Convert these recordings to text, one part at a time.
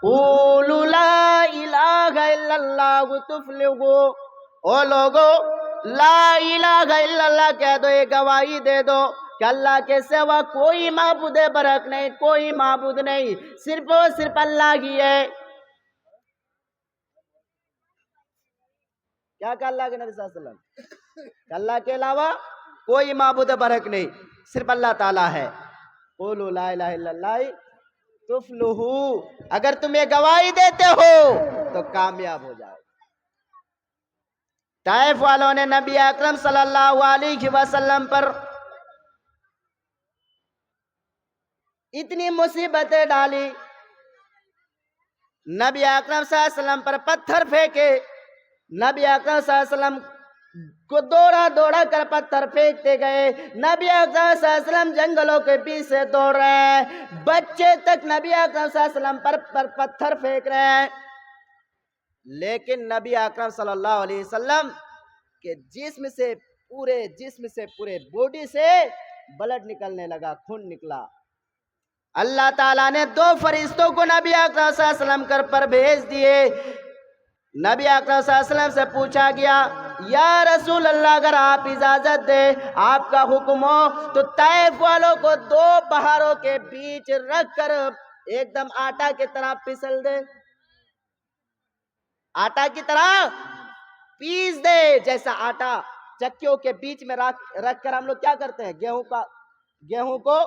قولوا لا الہ الا اللہ تفلحوا، او لوگو لا الہ الا اللہ کہہ دو، یہ گواہی دے دو کہ اللہ کے سوا کوئی معبود برحق نہیں، کوئی معبود نہیں، صرف اور صرف اللہ ہی ہے۔ کیا کہا اللہ کے نبی صلی اللہ علیہ وسلم؟ کہ اللہ کے علاوہ کوئی معبود برحق نہیں، صرف اللہ تعالیٰ ہے۔ قولوا لا الہ الا اللہ تفلحوا، اگر تم یہ گواہی دیتے ہو تو کامیاب ہو جاؤ۔ طائف والوں نے نبی اکرم صلی اللہ علیہ وسلم پر اتنی مصیبتیں ڈالی، نبی اکرم صلی اللہ علیہ وسلم پر پتھر پھینکے، نبی اکرم صلی اللہ علیہ وسلم کو دوڑا دوڑا کر پتھر پھینکتے گئے، نبی اکرم صلی اللہ علیہ وسلم جنگلوں کے پیچھے دوڑ رہے ہیں، بچے تک نبی اکرم صلی اللہ علیہ وسلم پر پتھر پھینک رہے ہیں، لیکن نبی اکرم صلی اللہ علیہ وسلم کے جسم سے پورے باڈی سے بلڈ نکلنے لگا، خون نکلا۔ اللہ تعالیٰ نے 2 فرشتوں کو نبی اکرم صلی اللہ علیہ وسلم پر بھیج دیے۔ نبی اکرم صلی اللہ علیہ وسلم سے پوچھا گیا، یا رسول اللہ اگر آپ اجازت دیں، آپ کا حکم ہو تو طائف والوں کو 2 پہاڑوں کے بیچ رکھ کر ایک دم آٹا کی طرح پسل دے، آٹا کی طرح پیس دے، جیسا آٹا چکیوں کے بیچ میں رکھ کر ہم لوگ کیا کرتے ہیں، گیہوں کو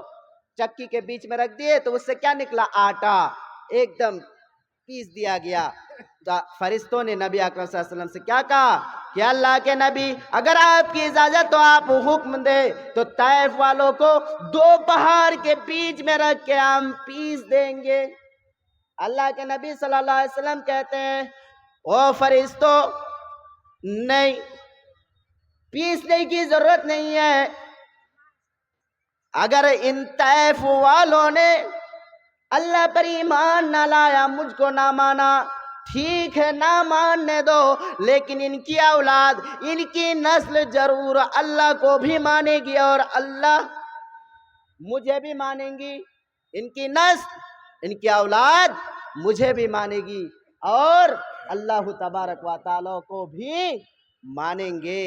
چکی کے بیچ میں رکھ دیے تو اس سے کیا نکلا، آٹا، ایک دم پیس دیا گیا۔ فرشتوں نے نبی اکرم صلی اللہ علیہ وسلم سے کیا کہا کہ اللہ کے نبی اگر آپ کی اجازت تو آپ حکم دے تو طائف والوں کو 2 پہاڑ کے بیچ میں رکھ کے ہم پیس دیں گے۔ اللہ کے نبی صلی اللہ علیہ وسلم کہتے ہیں، او فرشتوں، نہیں، پیسنے کی ضرورت نہیں ہے، اگر ان طائف والوں نے اللہ پر ایمان نہ لایا، مجھ کو نہ مانا، ٹھیک ہے نہ ماننے دو، لیکن ان کی اولاد، ان کی نسل ضرور اللہ کو بھی مانے گی اور اللہ مجھے بھی مانیں گی، ان کی نسل، ان کی اولاد مجھے بھی مانے گی اور اللہ تبارک و تعالیٰ کو بھی مانیں گے۔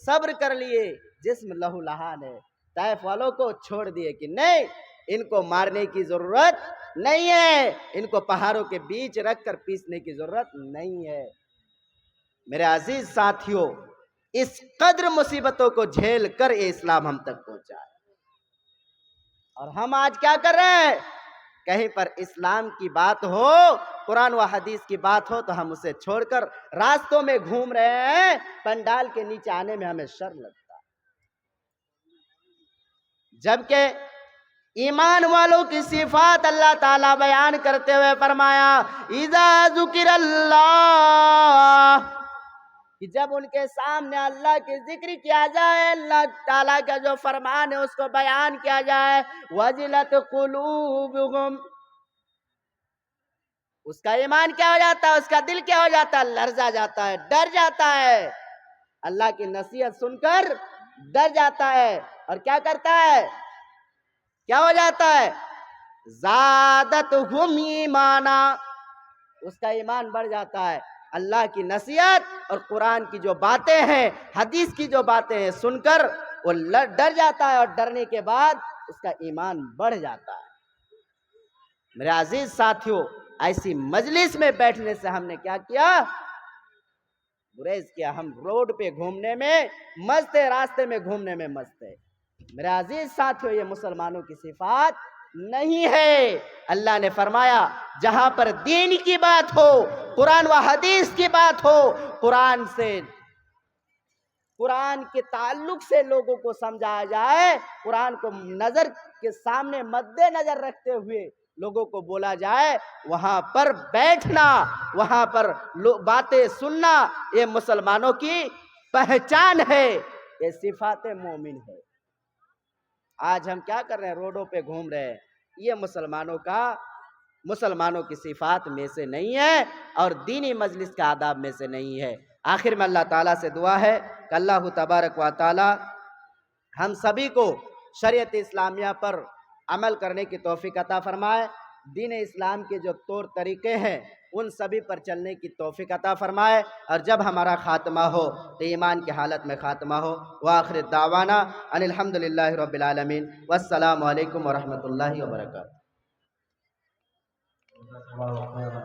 صبر کر لیے، جسم لہو لہان ہے، طائف والوں کو چھوڑ دیے کہ نہیں، ان کو مارنے کی ضرورت نہیں ہے، ان کو پہاڑوں کے بیچ رکھ کر پیسنے کی ضرورت نہیں ہے۔ میرے عزیز ساتھیوں، اس قدر مصیبتوں کو جھیل کر یہ اسلام ہم تک پہنچا ہے، اور ہم آج کیا کر رہے ہیں، کہیں پر اسلام کی بات ہو، قرآن و حدیث کی بات ہو تو ہم اسے چھوڑ کر راستوں میں گھوم رہے ہیں، پنڈال کے نیچے آنے میں ہمیں شرم لگتا ہے۔ جبکہ ایمان والوں کی صفات اللہ تعالیٰ بیان کرتے ہوئے فرمایا، اذا ذکر اللہ، کہ جب ان کے سامنے اللہ کی ذکر کیا جائے، اللہ تعالیٰ کا جو فرمان ہے اس کو بیان کیا جائے، وجلت قلوبہم، اس کا ایمان کیا ہو جاتا ہے، اس کا دل کیا ہو جاتا ہے، لرزا جاتا ہے، ڈر جاتا ہے، اللہ کی نصیحت سن کر ڈر جاتا ہے، اور کیا کرتا ہے، کیا ہو جاتا ہے، زادتہم ایمانا، اس کا ایمان بڑھ جاتا ہے۔ اللہ کی نصیحت اور قرآن کی جو باتیں ہیں، حدیث کی جو باتیں ہیں سن کر وہ ڈر جاتا ہے، اور ڈرنے کے بعد اس کا ایمان بڑھ جاتا ہے۔ میرے عزیز ساتھیوں، ایسی مجلس میں بیٹھنے سے ہم نے کیا کیا، گریز کیا، ہم روڈ پہ گھومنے میں مست ہے، راستے میں گھومنے میں مست ہے۔ میرے عزیز ساتھیوں، یہ مسلمانوں کی صفات نہیں ہے۔ اللہ نے فرمایا جہاں پر دین کی بات ہو، قرآن و حدیث کی بات ہو، قرآن کے تعلق سے لوگوں کو سمجھایا جائے، قرآن کو نظر کے سامنے مد نظر رکھتے ہوئے لوگوں کو بولا جائے، وہاں پر بیٹھنا، وہاں پر باتیں سننا، یہ مسلمانوں کی پہچان ہے، یہ صفات مومن ہے۔ آج ہم کیا کر رہے ہیں، روڈوں پہ گھوم رہے ہیں، یہ مسلمانوں کی صفات میں سے نہیں ہے اور دینی مجلس کا آداب میں سے نہیں ہے۔ آخر میں اللہ تعالیٰ سے دعا ہے کہ اللہ تبارک و تعالی ہم سبھی کو شریعت اسلامیہ پر عمل کرنے کی توفیق عطا فرمائے۔ دین اسلام کے جو طور طریقے ہیں ان سبھی پر چلنے کی توفیق عطا فرمائے، اور جب ہمارا خاتمہ ہو تو ایمان کی حالت میں خاتمہ ہو۔ وآخر دعوانا ان الحمدللہ رب العالمین، والسلام علیکم ورحمۃ اللہ وبرکاتہ۔ جزاک اللہ خیرا۔